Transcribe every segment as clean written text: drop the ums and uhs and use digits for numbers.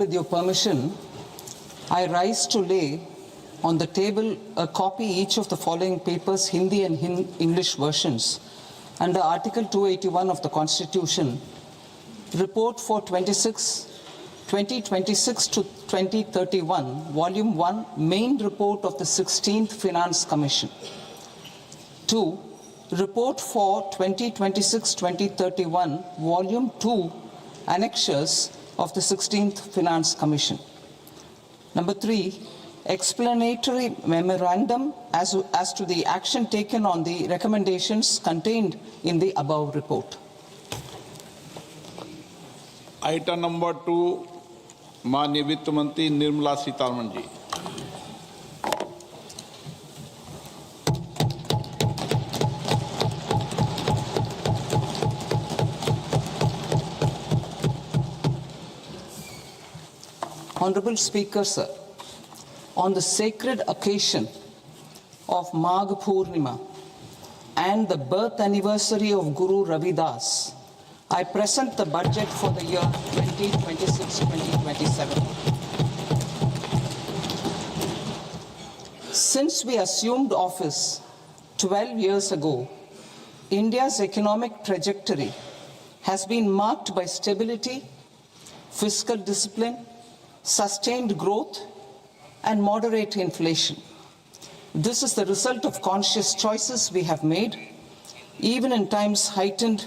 With your permission, I rise to lay on the table a copy each of the following papers, Hindi and English versions, under Article 281 of the Constitution, Report for 2026 to 2031, Volume 1, Main Report of the 16th Finance Commission. 2. Report for 2026-2031, Volume 2, Annexures of the 16th Finance Commission. Number 3, explanatory memorandum as to the action taken on the recommendations contained in the above report. Item number 2, माननीय वित्त मंत्री Nirmala Sitharaman ji. Honorable Speaker, sir, on the sacred occasion of Magh Purnima and the birth anniversary of Guru Ravidas, I present the budget for the year 2026-2027. Since we assumed office 12 years ago, India's economic trajectory has been marked by stability, fiscal discipline, sustained growth, and moderate inflation. This is the result of conscious choices we have made, even in times heightened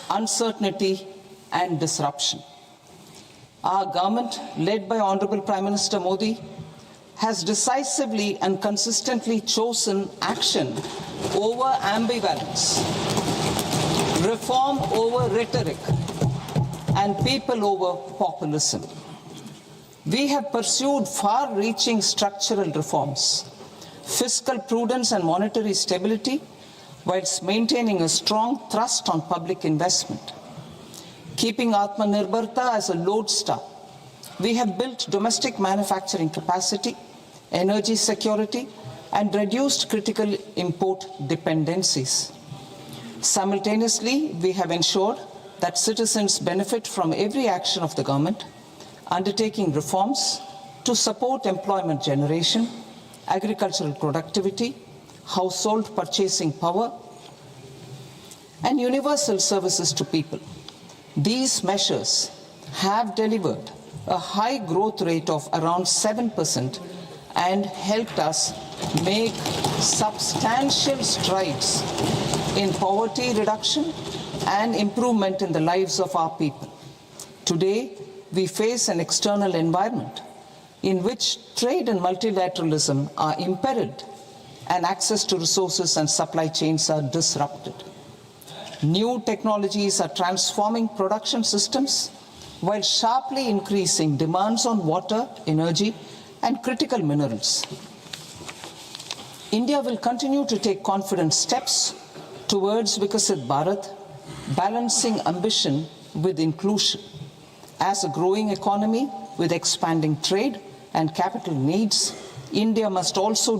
uncertainty and disruption. Our government, led by Honorable Prime Minister Modi, has decisively and consistently chosen action over ambivalence, reform over rhetoric, and people over populism. We have pursued far-reaching structural reforms, fiscal prudence and monetary stability, whilst maintaining a strong thrust on public investment. Keeping Atmanirbharta as a lodestar, we have built domestic manufacturing capacity, energy security, and reduced critical import dependencies. Simultaneously, we have ensured that citizens benefit from every action of the government, undertaking reforms to support employment generation, agricultural productivity, household purchasing power, and universal services to people. These measures have delivered a high growth rate of around 7% and helped us make substantial strides in poverty reduction and improvement in the lives of our people. Today, we face an external environment in which trade and multilateralism are imperiled and access to resources and supply chains are disrupted. New technologies are transforming production systems while sharply increasing demands on water, energy, and critical minerals. India will continue to take confident steps towards Vikasit Bharat, balancing ambition with inclusion. As a growing economy with expanding trade and capital needs, India must also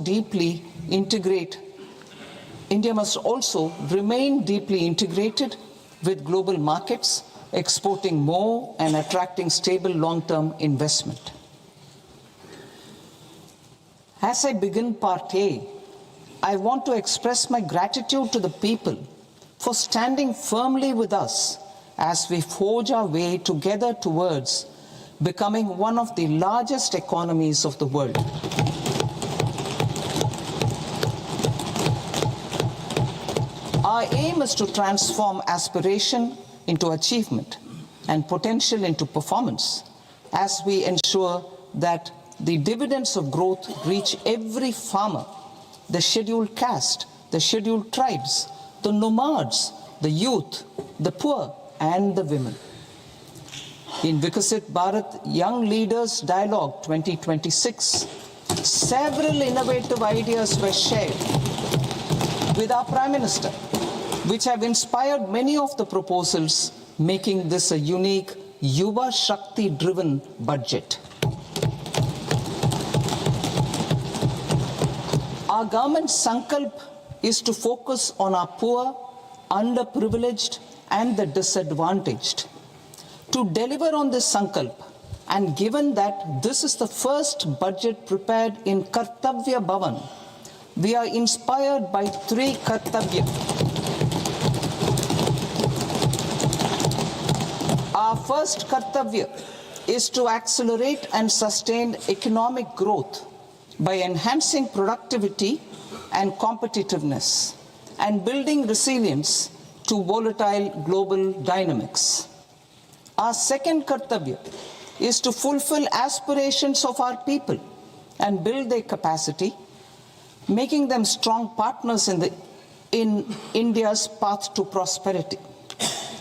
remain deeply integrated with global markets, exporting more and attracting stable long-term investment. As I begin Part A, I want to express my gratitude to the people for standing firmly with us as we forge our way together towards becoming one of the largest economies of the world. Our aim is to transform aspiration into achievement and potential into performance as we ensure that the dividends of growth reach every farmer, the scheduled caste, the scheduled tribes, the nomads, the youth, the poor, and the women. In Vikasit Bharat Young Leaders Dialogue 2026, several innovative ideas were shared with our Prime Minister, which have inspired many of the proposals, making this a unique Yuva Shakti-driven budget. Our government's sankalp is to focus on our poor, underprivileged, and the disadvantaged. To deliver on this sankalp, And given that this is the first budget prepared in Kartavya Bhavan, we are inspired by three Kartavya. Our first Kartavya is to accelerate and sustain economic growth by enhancing productivity and competitiveness and building resilience to volatile global dynamics. Our second Kartavya is to fulfill aspirations of our people and build their capacity, making them strong partners in India's path to prosperity.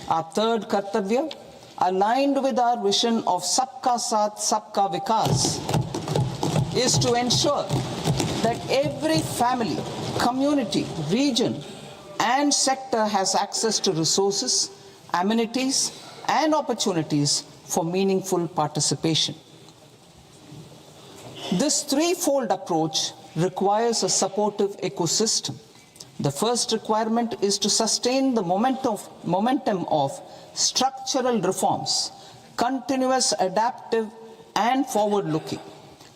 Our third Kartavya, aligned with our vision of Sabka Saath, Sabka Vikas, is to ensure that every family, community, region, and sector has access to resources, amenities, and opportunities for meaningful participation. This threefold approach requires a supportive ecosystem. The first requirement is to sustain the momentum of structural reforms, continuous, adaptive, and forward-looking.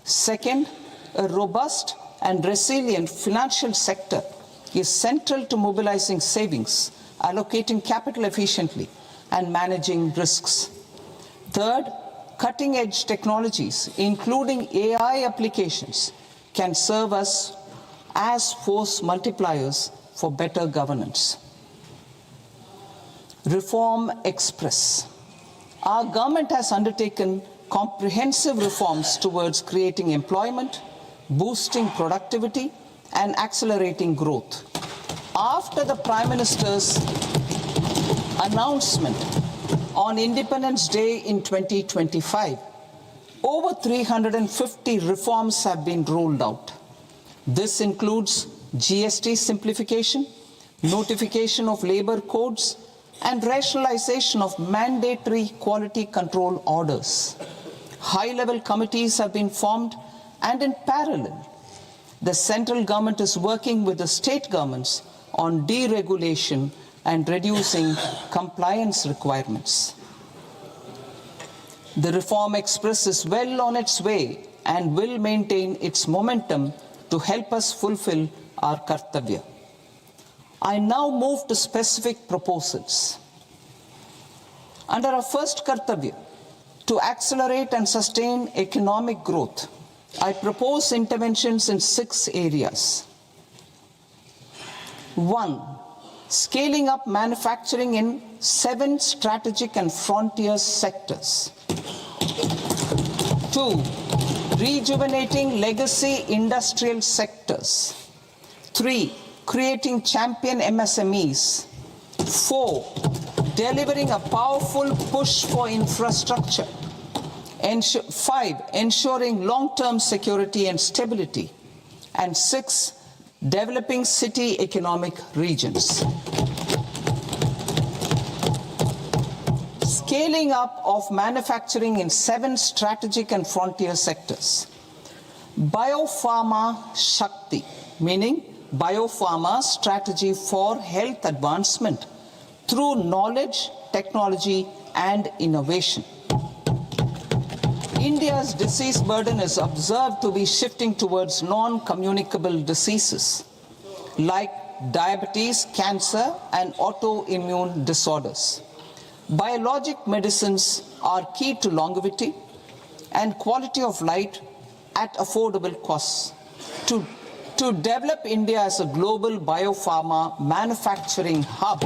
Second, a robust and resilient financial sector is central to mobilizing savings, allocating capital efficiently, and managing risks. Third, cutting-edge technologies, including AI applications, can serve us as force multipliers for better governance. Reform Express. Our government has undertaken comprehensive reforms towards creating employment, boosting productivity, and accelerating growth. After the Prime Minister's announcement on Independence Day in 2025, over 350 reforms have been rolled out. This includes GST simplification, notification of labor codes, and rationalization of mandatory quality control orders. High-level committees have been formed, and in parallel, the central government is working with the state governments on deregulation and reducing compliance requirements. The Reform Express is well on its way and will maintain its momentum to help us fulfill our Kartavya. I now move to specific proposals. Under our first Kartavya, to accelerate and sustain economic growth, I propose interventions in 6 areas. 1. Scaling up manufacturing in 7 strategic and frontier sectors. 2. Rejuvenating legacy industrial sectors. 3. Creating champion MSMEs. 4. Delivering a powerful push for infrastructure. 5. Ensuring long-term security and stability. And 6. Developing city economic regions. Scaling up of manufacturing in 7 strategic and frontier sectors. Biopharma Shakti, meaning biopharma strategy for health advancement through knowledge, technology, and innovation. India's disease burden is observed to be shifting towards non-communicable diseases like diabetes, cancer, and autoimmune disorders. Biologic medicines are key to longevity and quality of life at affordable costs. To develop India as a global biopharma manufacturing hub,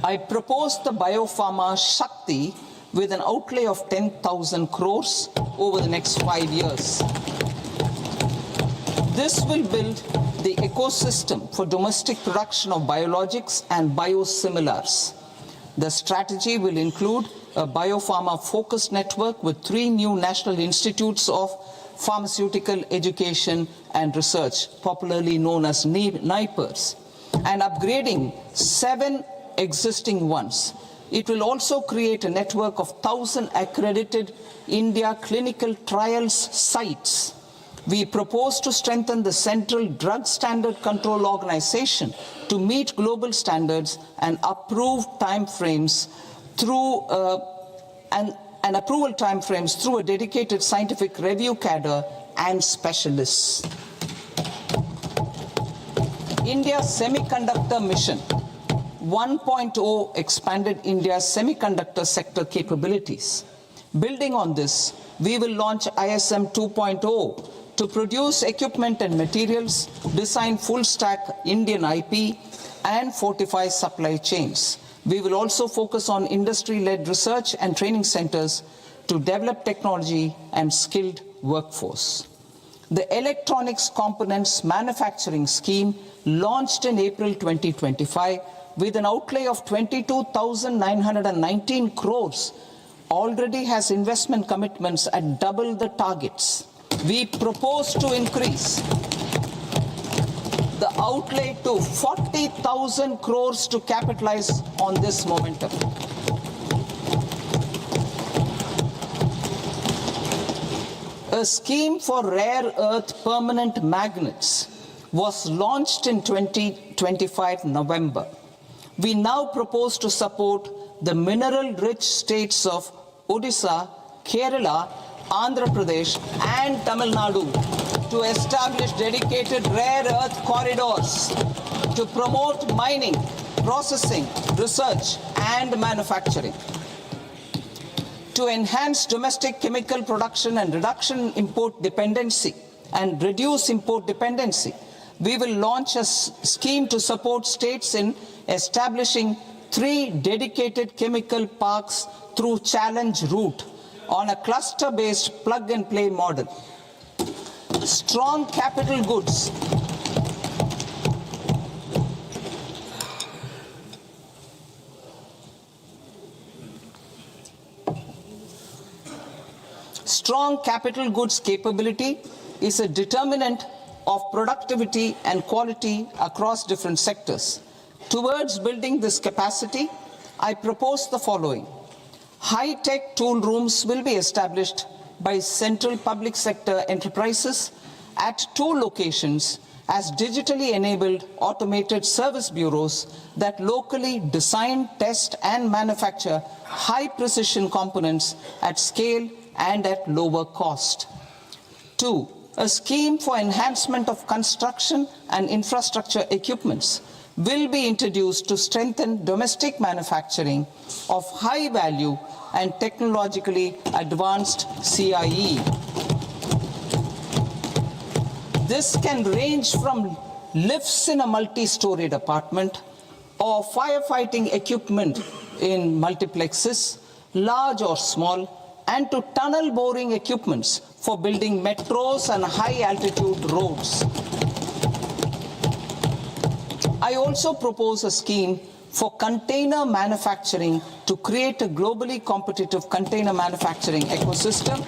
I propose the Biopharma Shakti with an outlay of 10,000 crores over the next 5 years. This will build the ecosystem for domestic production of biologics and biosimilars. The strategy will include a biopharma-focused network with 3 new national institutes of pharmaceutical education and research, popularly known as NIPERs, and upgrading 7 existing ones. It will also create a network of 1,000 accredited India clinical trials sites We propose to strengthen the Central Drug Standard Control Organization to meet global standards and approve timeframes through and approval timeframes through a dedicated scientific review cadre and specialists. India's Semiconductor Mission 1.0 expanded India's semiconductor sector capabilities. Building on this, we will launch ISM 2.0 to produce equipment and materials, design full-stack Indian IP, and fortify supply chains. We will also focus on industry-led research and training centers to develop technology and skilled workforce. The Electronics Components Manufacturing Scheme, launched in April 2025 with an outlay of 22,919 crores, already has investment commitments at double the targets. We propose to increase the outlay to 40,000 crores to capitalize on this momentum. A scheme for rare earth permanent magnets was launched in 2025 November. We now propose to support the mineral-rich states of Odisha, Kerala, Andhra Pradesh, and Tamil Nadu to establish dedicated rare earth corridors to promote mining, processing, research, and manufacturing. To enhance domestic chemical production and reduce import dependency, we will launch a scheme to support states in establishing 3 dedicated chemical parks through challenge route on a cluster-based plug-and-play model. Strong capital goods. Strong capital goods capability is a determinant of productivity and quality across different sectors. Towards building this capacity, I propose the following. High-tech tool rooms will be established by central public sector enterprises at 2 locations as digitally enabled automated service bureaus that locally design, test, and manufacture high-precision components at scale and at lower cost. 2. A scheme for enhancement of construction and infrastructure equipments will be introduced to strengthen domestic manufacturing of high value and technologically advanced CIE. This can range from lifts in a multi-storied apartment or firefighting equipment in multiplexes, large or small, and to tunnel boring equipments for building metros and high-altitude roads. I also propose a scheme for container manufacturing to create a globally competitive container manufacturing ecosystem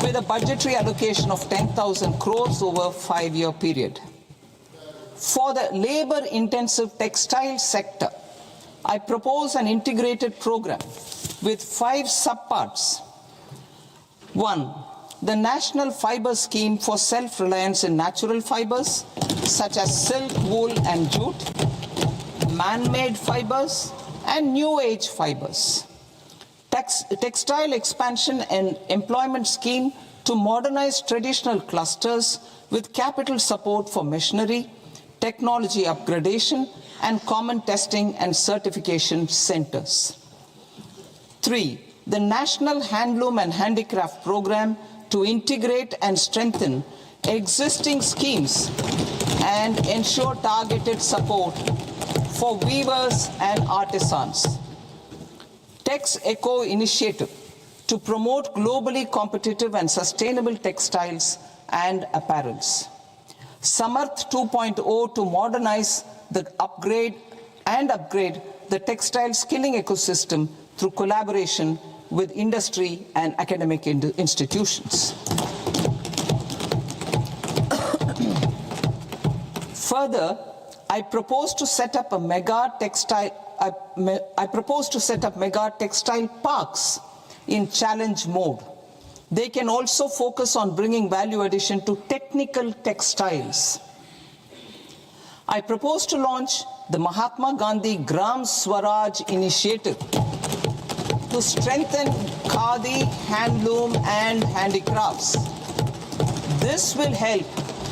with a budgetary allocation of 10,000 crores over a 5-year period. For the labor-intensive textile sector, I propose an integrated program with 5 subparts. 1. The National Fiber Scheme for self-reliance in natural fibers, such as silk, wool, and jute, man-made fibers, and new age fibers. Textile expansion and employment scheme to modernize traditional clusters with capital support for machinery, technology upgradation, and common testing and certification centers. 3. The National Handloom and Handicraft Program to integrate and strengthen existing schemes and ensure targeted support for weavers and artisans. Tex Eco Initiative to promote globally competitive and sustainable textiles and apparels. Samarth 2.0 to modernize the upgrade the textile skilling ecosystem through collaboration with industry and academic institutions. Further, I propose to set up mega textile parks in challenge mode. They can also focus on bringing value addition to technical textiles. I propose to launch the Mahatma Gandhi Gram Swaraj initiative to strengthen khadi, handloom and handicrafts. This will help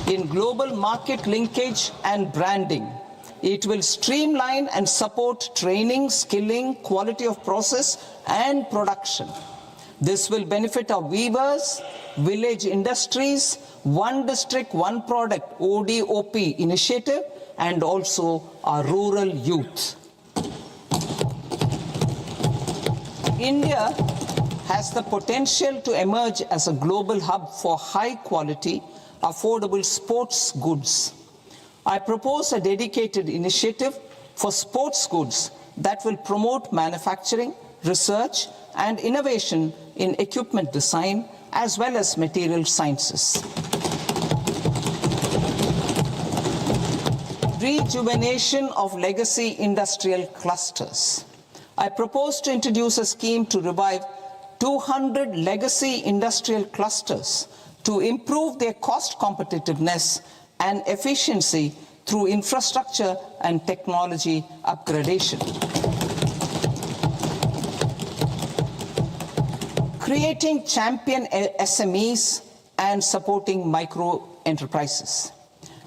in global market linkage and branding. It will streamline and support training, skilling, quality of process and production. This will benefit our weavers, village industries, one district, one product ODOP initiative, and also our rural youth. India has the potential to emerge as a global hub for high quality, affordable sports goods. I propose a dedicated initiative for sports goods that will promote manufacturing, research, and innovation in equipment design as well as material sciences. Rejuvenation of legacy industrial clusters. I propose to introduce a scheme to revive 200 legacy industrial clusters to improve their cost competitiveness and efficiency through infrastructure and technology upgradation. Creating champion SMEs and supporting micro enterprises.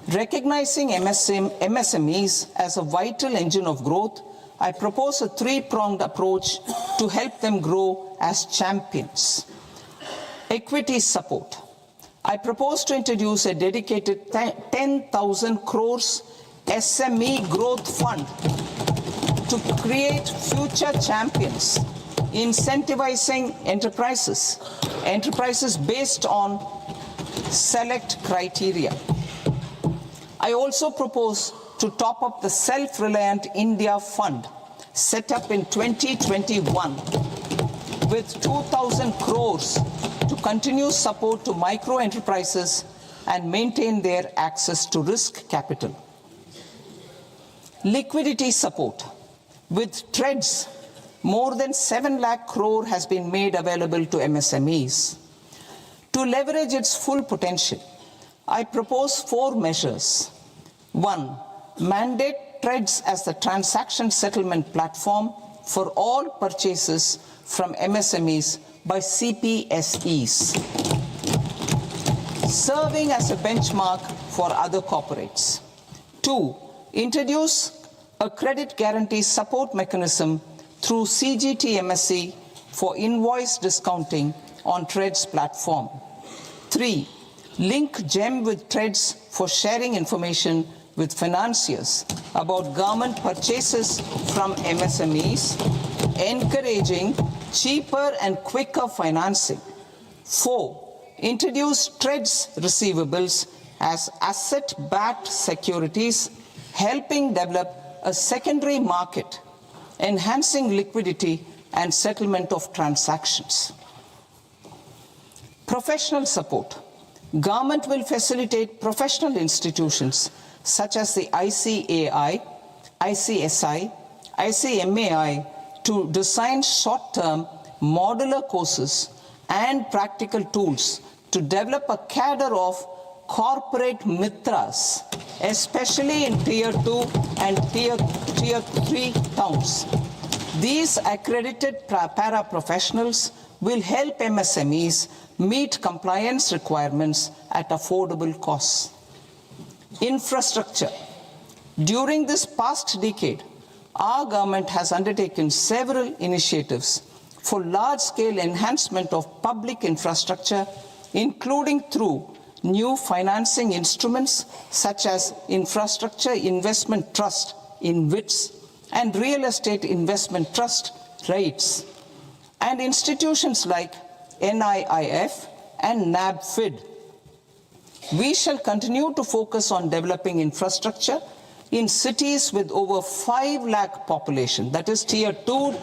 Recognizing MSMEs as a vital engine of growth, I propose a three-pronged approach to help them grow as champions. Equity support. I propose to introduce a dedicated 10,000 crores SME growth fund to create future champions, incentivizing enterprises based on select criteria. I also propose to top up the Self-Reliant India Fund set up in 2021 with 2,000 crores to continue support to micro enterprises and maintain their access to risk capital. Liquidity support. With TREDS, more than 7 lakh crore has been made available to MSMEs. To leverage its full potential, I propose 4 measures. 1. Mandate TREDS as the transaction settlement platform for all purchases from MSMEs by CPSEs, serving as a benchmark for other corporates. 2. Introduce a credit guarantee support mechanism through CGT MSE for invoice discounting on TREDS platform. 3. Link GEM with TREDS for sharing information with financiers about government purchases from MSMEs, encouraging cheaper and quicker financing. 4. Introduce TREDS receivables as asset-backed securities, helping develop a secondary market, enhancing liquidity and settlement of transactions. Professional support. Government will facilitate professional institutions such as the ICAI, ICSI, ICMAI to design short-term modular courses and practical tools to develop a cadre of corporate mitras, especially in Tier 2 and Tier 3 towns. These accredited para-professionals will help MSMEs meet compliance requirements at affordable costs. Infrastructure. During this past decade, our government has undertaken several initiatives for large-scale enhancement of public infrastructure, including through new financing instruments such as Infrastructure Investment Trust (InvITs) and Real Estate Investment Trust (REITs), and institutions like NIIF and NABFID. We shall continue to focus on developing infrastructure in cities with over 5 lakh population, that is Tier 2,